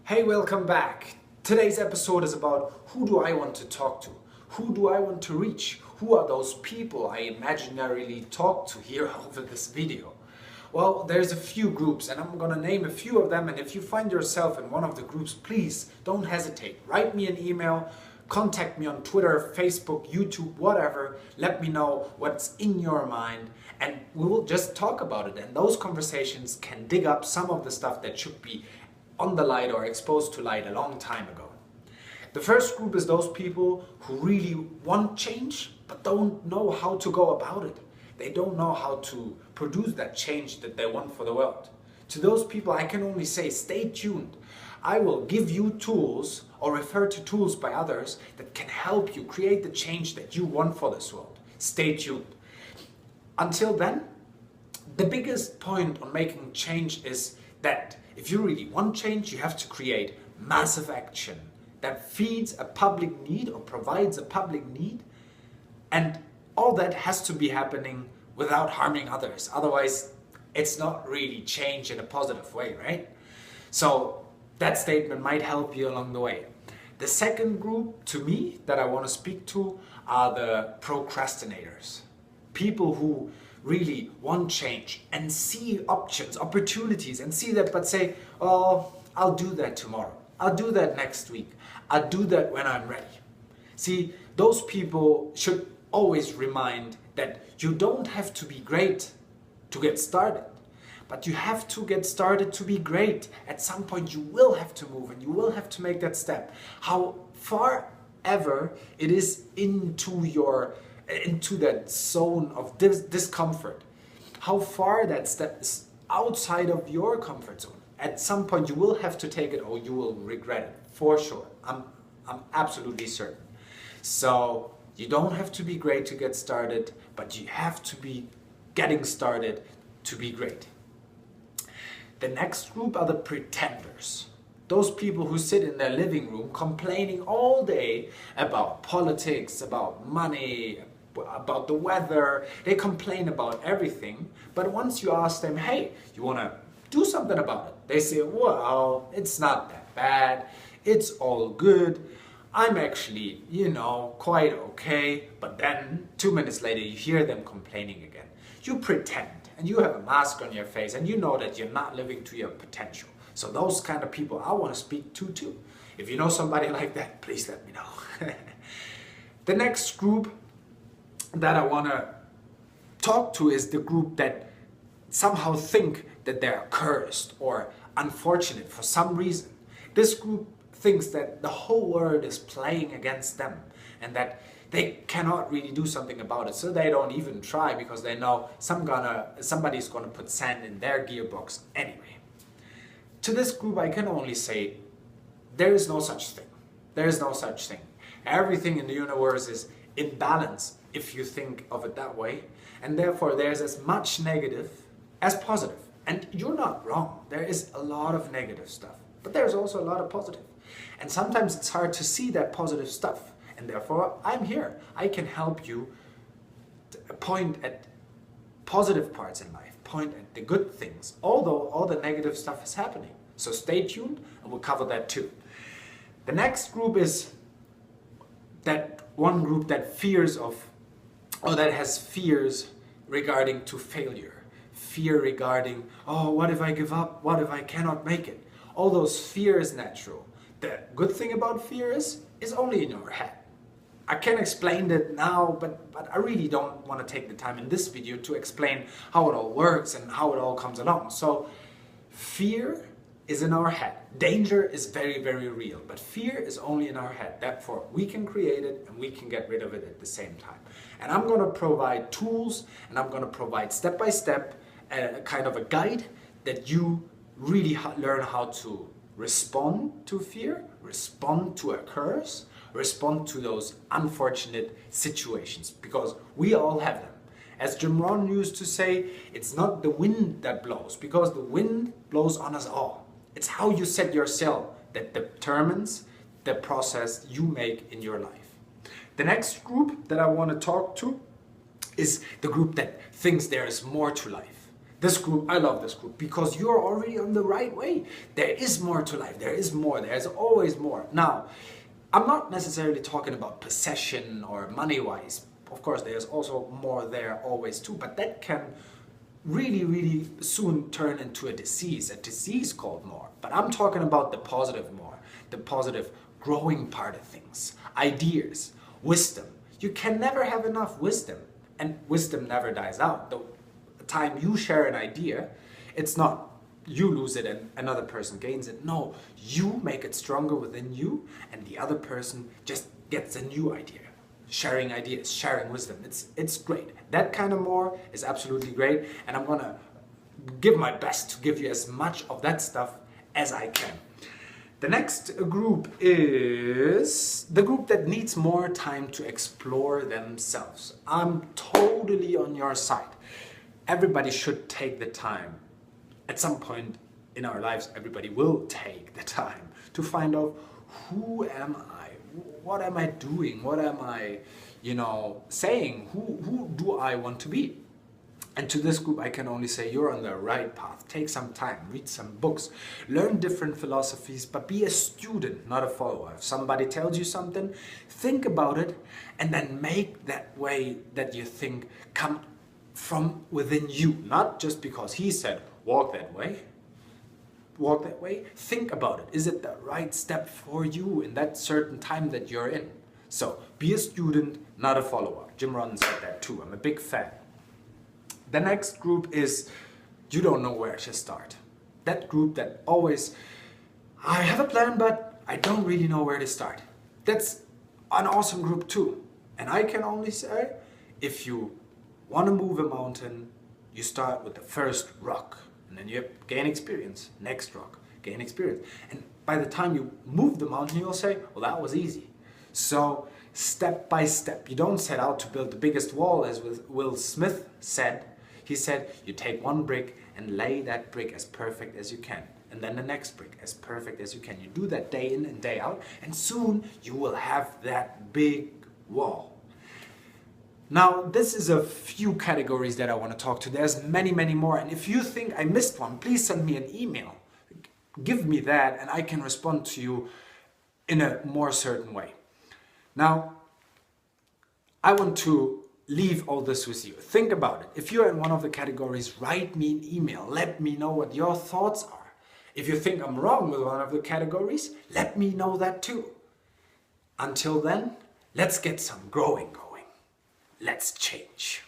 Hey, welcome back. Today's episode is about who do I want to talk to? Who do I want to reach? Who are those people I imaginarily talk to here over this video? Well, there's a few groups and I'm gonna name a few of them, and if you find yourself in one of the groups, please don't hesitate. Write me an email, contact me on Twitter, Facebook, YouTube, whatever. Let me know what's in your mind and we will just talk about it, and those conversations can dig up some of the stuff that should be on the light or exposed to light a long time ago. The first group is those people who really want change but don't know how to go about it. They don't know how to produce that change that they want for the world. To those people I can only say, stay tuned. I will give you tools or refer to tools by others that can help you create the change that you want for this world. Stay tuned. Until then, the biggest point on making change is that if you really want change, you have to create massive action that feeds a public need or provides a public need, and all that has to be happening without harming others. Otherwise, it's not really change in a positive way, right? So that statement might help you along the way. The second group, to me, that I want to speak to are the procrastinators. People who really want change and see options, opportunities, and see that but say, oh, I'll do that tomorrow. I'll do that next week. I'll do that when I'm ready. See, those people should always remind that you don't have to be great to get started, but you have to get started to be great. At some point you will have to move and you will have to make that step. How far ever it is into that zone of discomfort, how far that step is outside of your comfort zone, at some point you will have to take it or you will regret it, for sure. I'm absolutely certain. So you don't have to be great to get started, but you have to be getting started to be great. The next group are the pretenders. Those people who sit in their living room complaining all day about politics, about money, about the weather. They complain about everything, but once you ask them, hey, you want to do something about it? They say, well, it's not that bad. It's all good. I'm actually, quite okay. But then 2 minutes later, you hear them complaining again. You pretend and you have a mask on your face and you know that you're not living to your potential. So those kind of people I want to speak to too. If you know somebody like that, please let me know. The next group that I want to talk to is the group that somehow think that they're cursed or unfortunate for some reason. This group thinks that the whole world is playing against them and that they cannot really do something about it, so they don't even try because they know somebody's gonna put sand in their gearbox anyway. To this group I can only say, there is no such thing. There is no such thing. Everything in the universe is in balance if you think of it that way, and therefore there's as much negative as positive. And you're not wrong. There is a lot of negative stuff, but there's also a lot of positive. And sometimes it's hard to see that positive stuff, and therefore I'm here. I can help you point at positive parts in life, point at the good things, although all the negative stuff is happening. So stay tuned and we'll cover that too. The next group is that one group that has fears regarding to failure. Fear regarding, oh, what if I give up? What if I cannot make it? All those fears natural. The good thing about fear is only in your head. I can explain that now, but I really don't want to take the time in this video to explain how it all works and how it all comes along. So fear is in our head. Danger is very, very real, but fear is only in our head. Therefore, we can create it and we can get rid of it at the same time. And I'm going to provide tools and I'm going to provide step-by-step kind of a guide that you really learn how to respond to fear, respond to a curse, respond to those unfortunate situations, because we all have them. As Jim Rohn used to say, it's not the wind that blows, because the wind blows on us all. It's how you set your sail that determines the process you make in your life. The next group that I want to talk to is the group that thinks there is more to life. This group, I love this group because you're already on the right way. There is more to life. There is more. There's always more. Now, I'm not necessarily talking about possession or money-wise. Of course, there's also more there always too, but that can really, really soon turn into a disease called more. But I'm talking about the positive more, the positive growing part of things, ideas, wisdom. You can never have enough wisdom, and wisdom never dies out. The time you share an idea, it's not you lose it and another person gains it. No, you make it stronger within you, and the other person just gets a new idea. Sharing ideas, sharing wisdom, it's great. That kind of more is absolutely great, and I'm gonna give my best to give you as much of that stuff as I can. The next group is the group that needs more time to explore themselves. I'm totally on your side. Everybody should take the time. At some point in our lives, everybody will take the time to find out, who am I? What am I doing? What am I, saying? Who do I want to be? And to this group, I can only say you're on the right path. Take some time, read some books, learn different philosophies, but be a student, not a follower. If somebody tells you something, think about it, and then make that way that you think come from within you, not just because he said, walk that way. Walk that way. Think about it. Is it the right step for you in that certain time that you're in? So be a student, not a follower. Jim Rohn said that too. I'm a big fan. The next group is you don't know where to start. That group that always, I have a plan, but I don't really know where to start. That's an awesome group too. And I can only say, if you want to move a mountain, you start with the first rock. And then you gain experience. Next rock, gain experience. And by the time you move the mountain, you'll say, well, that was easy. So step by step. You don't set out to build the biggest wall, as Will Smith said. He said, you take one brick and lay that brick as perfect as you can. And then the next brick as perfect as you can. You do that day in and day out, and soon you will have that big wall. Now, this is a few categories that I want to talk to. There's many, many more. And if you think I missed one, please send me an email. Give me that, and I can respond to you in a more certain way. Now, I want to leave all this with you. Think about it. If you're in one of the categories, write me an email. Let me know what your thoughts are. If you think I'm wrong with one of the categories, let me know that too. Until then, let's get some growing going. Let's change.